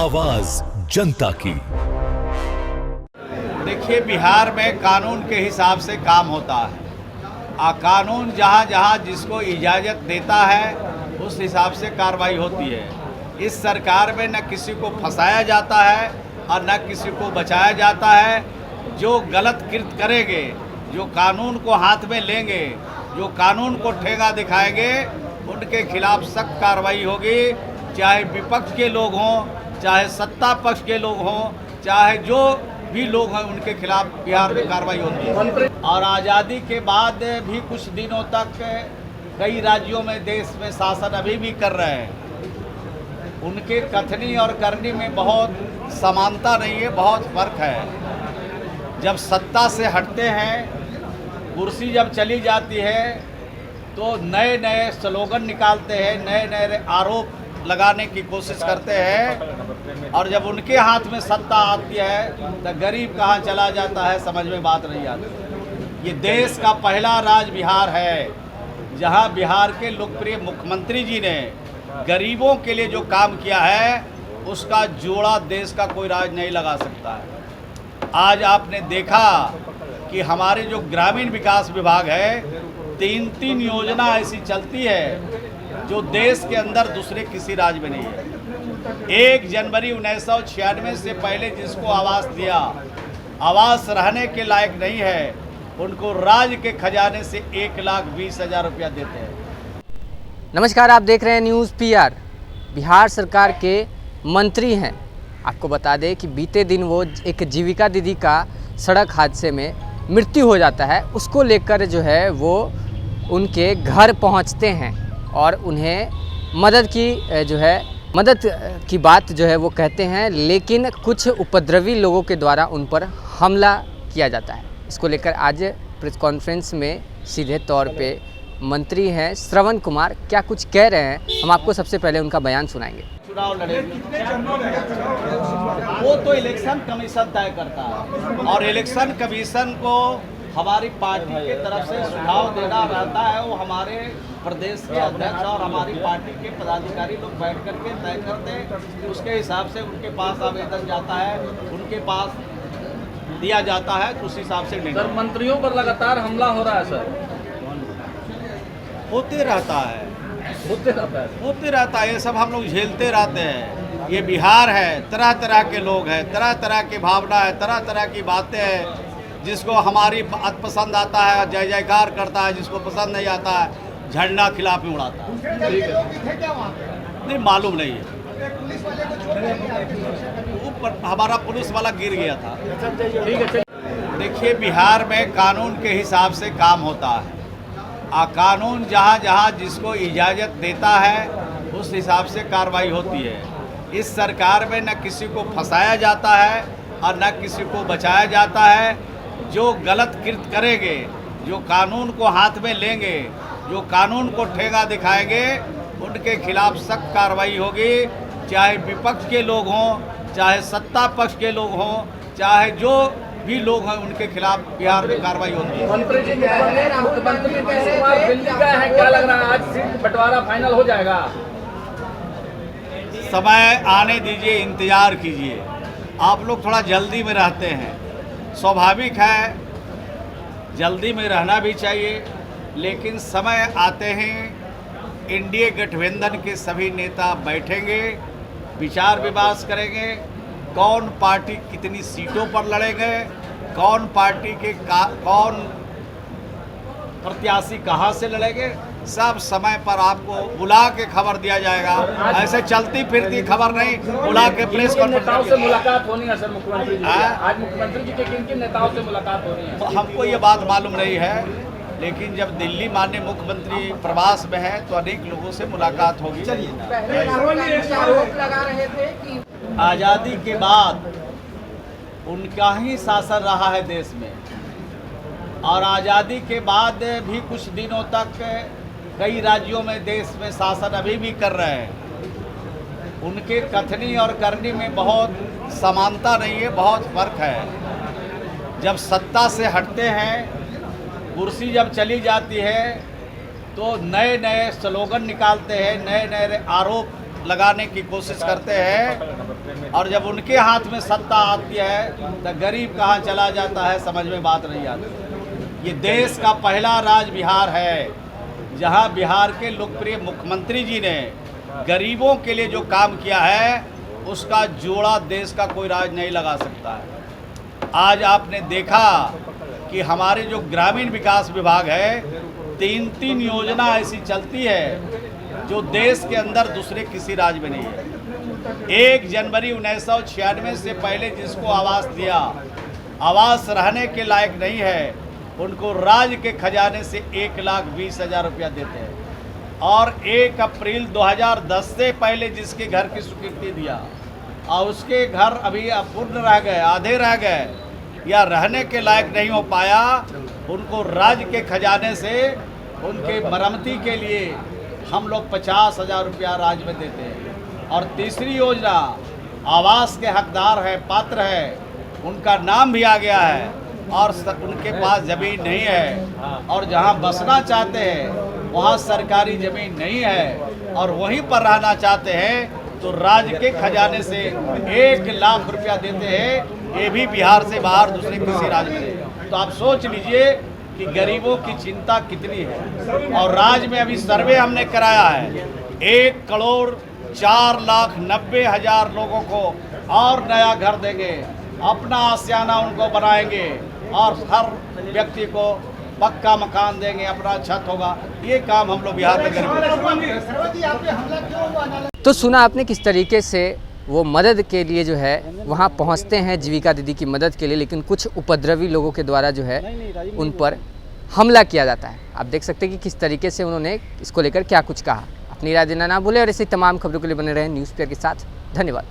आवाज जनता की। देखिए, बिहार में कानून के हिसाब से काम होता है। कानून जहाँ जहाँ जिसको इजाज़त देता है उस हिसाब से कार्रवाई होती है। इस सरकार में न किसी को फंसाया जाता है और न किसी को बचाया जाता है। जो गलत कृत्य करेंगे, जो कानून को हाथ में लेंगे, जो कानून को ठेंगा दिखाएंगे, उनके खिलाफ सख्त कार्रवाई होगी। चाहे विपक्ष के लोग हों, चाहे सत्ता पक्ष के लोग हों, चाहे जो भी लोग हैं, उनके खिलाफ बिहार में कार्रवाई होती है। और आज़ादी के बाद भी कुछ दिनों तक कई राज्यों में देश में शासन अभी भी कर रहे हैं। उनके कथनी और करनी में बहुत समानता नहीं है, बहुत फर्क है। जब सत्ता से हटते हैं, कुर्सी जब चली जाती है, तो नए नए स्लोगन निकालते हैं, नए नए आरोप लगाने की कोशिश करते हैं। और जब उनके हाथ में सत्ता आती है तो गरीब कहाँ चला जाता है, समझ में बात नहीं आती। ये देश का पहला राज्य बिहार है, जहाँ बिहार के लोकप्रिय मुख्यमंत्री जी ने गरीबों के लिए जो काम किया है, उसका जोड़ा देश का कोई राज्य नहीं लगा सकता है। आज आपने देखा कि हमारे जो ग्रामीण विकास विभाग है, 3 योजना ऐसी चलती है जो देश के अंदर दूसरे किसी राज्य में नहीं है। 1 जनवरी 1996 से पहले जिसको आवास दिया, आवास रहने के लायक नहीं है, उनको राज्य के खजाने से 1,20,000 रुपया देते हैं। नमस्कार, आप देख रहे हैं न्यूज़ पीआर। बिहार सरकार के मंत्री हैं। आपको बता दें कि बीते दिन वो एक जीविका दीदी का सड़क हादसे में मृत्यु हो जाता है। उसको लेकर जो है वो उनके घर पहुंचते हैं और उन्हें मदद की बात जो है वो कहते हैं, लेकिन कुछ उपद्रवी लोगों के द्वारा उन पर हमला किया जाता है। इसको लेकर आज प्रेस कॉन्फ्रेंस में सीधे तौर पे मंत्री हैं श्रवण कुमार क्या कुछ कह रहे हैं, हम आपको सबसे पहले उनका बयान सुनाएंगे। चुनाव लड़ेगी, वो तो इलेक्शन कमीशन तय करता है और इलेक्शन कमीशन को हमारी पार्टी की तरफ से सुझाव देना रहता है। वो हमारे प्रदेश के अध्यक्ष और हमारी पार्टी के पदाधिकारी लोग बैठ करके तय करते हैं। उसके हिसाब से उनके पास आवेदन जाता है, उनके पास दिया जाता है, तो उस हिसाब से नहीं। सर, मंत्रियों पर लगातार हमला हो रहा है सर। होते रहता है, ये सब हम लोग झेलते रहते हैं। ये बिहार है, तरह तरह के लोग हैं, तरह तरह की भावना है, तरह तरह की बातें हैं। जिसको हमारी बात पसंद आता है जय जयकार करता है, जिसको पसंद नहीं आता है झंडा खिलाफ में उड़ाता है। नहीं मालूम नहीं है, ऊपर हमारा पुलिस वाला गिर गया था। देखिए, बिहार में कानून के हिसाब से काम होता है। कानून जहाँ जहाँ जिसको इजाज़त देता है उस हिसाब से कार्रवाई होती है। इस सरकार में न किसी को फंसाया जाता है और न किसी को बचाया जाता है। जो गलत कृत्य करेंगे, जो कानून को हाथ में लेंगे, जो कानून को ठेंगा दिखाएंगे, उनके खिलाफ सख्त कार्रवाई होगी। चाहे विपक्ष के लोग हों, चाहे सत्ता पक्ष के लोग हों, चाहे जो भी लोग हैं, उनके खिलाफ बिहार में कार्रवाई होती है। मंत्री जी मुख्यमंत्री दिल्ली का है, क्या लग रहा है आज सीट बंटवारा फाइनल हो जाएगा? समय आने दीजिए, इंतजार कीजिए। आप लोग थोड़ा जल्दी में रहते हैं, स्वाभाविक है, जल्दी में रहना भी चाहिए। लेकिन समय आते हैं एनडीए गठबंधन के सभी नेता बैठेंगे, विचार विमर्श करेंगे, कौन पार्टी कितनी सीटों पर लड़ेंगे, कौन पार्टी के कौन प्रत्याशी कहां से लड़ेंगे, सब समय पर आपको बुला के खबर दिया जाएगा। ऐसे चलती फिरती खबर नहीं, बुला के प्रेस नेताओं से मुलाकात होनी है सर मुख्यमंत्री जी? आज मुख्यमंत्री जी के किन नताओं से मुलाकात होनी है? हमको ये बात मालूम नहीं है, लेकिन जब दिल्ली माननीय मुख्यमंत्री प्रवास में है तो अनेक लोगों से मुलाकात होगी। आज़ादी के बाद उनका ही शासन रहा है देश में, और आज़ादी के बाद भी कुछ दिनों तक कई राज्यों में देश में शासन अभी भी कर रहे हैं। उनके कथनी और करनी में बहुत समानता नहीं है, बहुत फर्क है। जब सत्ता से हटते हैं, कुर्सी जब चली जाती है, तो नए नए स्लोगन निकालते हैं, नए नए आरोप लगाने की कोशिश करते हैं। और जब उनके हाथ में सत्ता आती है तो गरीब कहाँ चला जाता है, समझ में बात नहीं आती। ये देश का पहला राज्य बिहार है जहाँ बिहार के लोकप्रिय मुख्यमंत्री जी ने गरीबों के लिए जो काम किया है उसका जोड़ा देश का कोई राज नहीं लगा सकता है। आज आपने देखा कि हमारे जो ग्रामीण विकास विभाग है 3-3 योजना ऐसी चलती है जो देश के अंदर दूसरे किसी राज्य में नहीं है। 1 जनवरी 1996 से पहले जिसको आवास दिया, आवास रहने के लायक नहीं है, उनको राज्य के खजाने से 1,20,000 रुपया देते हैं। और 1 अप्रैल 2010 से पहले जिसके घर की स्वीकृति दिया और उसके घर अभी अपूर्ण रह गए, आधे रह गए या रहने के लायक नहीं हो पाया, उनको राज्य के खजाने से उनके मरम्मती के लिए हम लोग 50,000 रुपया राज्य में देते हैं। और तीसरी योजना आवास के हकदार है, पात्र है, उनका नाम भी आ गया है और उनके पास ज़मीन नहीं है और जहां बसना चाहते हैं वहां सरकारी ज़मीन नहीं है और वहीं पर रहना चाहते हैं तो राज्य के खजाने से 1,00,000 रुपया देते हैं। ये भी बिहार से बाहर दूसरे किसी राज्य में नहीं। तो आप सोच लीजिए कि गरीबों की चिंता कितनी है। और राज्य में अभी सर्वे हमने कराया है, 1,04,90,000 लोगों को और नया घर देंगे, अपना आशियाना उनको बनाएंगे और हर व्यक्ति को पक्का मकान देंगे, अपना छत होगा। ये काम हम लोग बिहार में करेंगे। तो सुना आपने किस तरीके से वो मदद के लिए जो है वहाँ पहुँचते हैं जीविका दीदी की मदद के लिए, लेकिन कुछ उपद्रवी लोगों के द्वारा जो है उन पर हमला किया जाता है। आप देख सकते हैं कि किस तरीके से उन्होंने इसको लेकर क्या कुछ कहा। अपनी राय देना ना भूलें और ऐसी तमाम खबरों के लिए बने रहें न्यूज़ पेपर के साथ। धन्यवाद।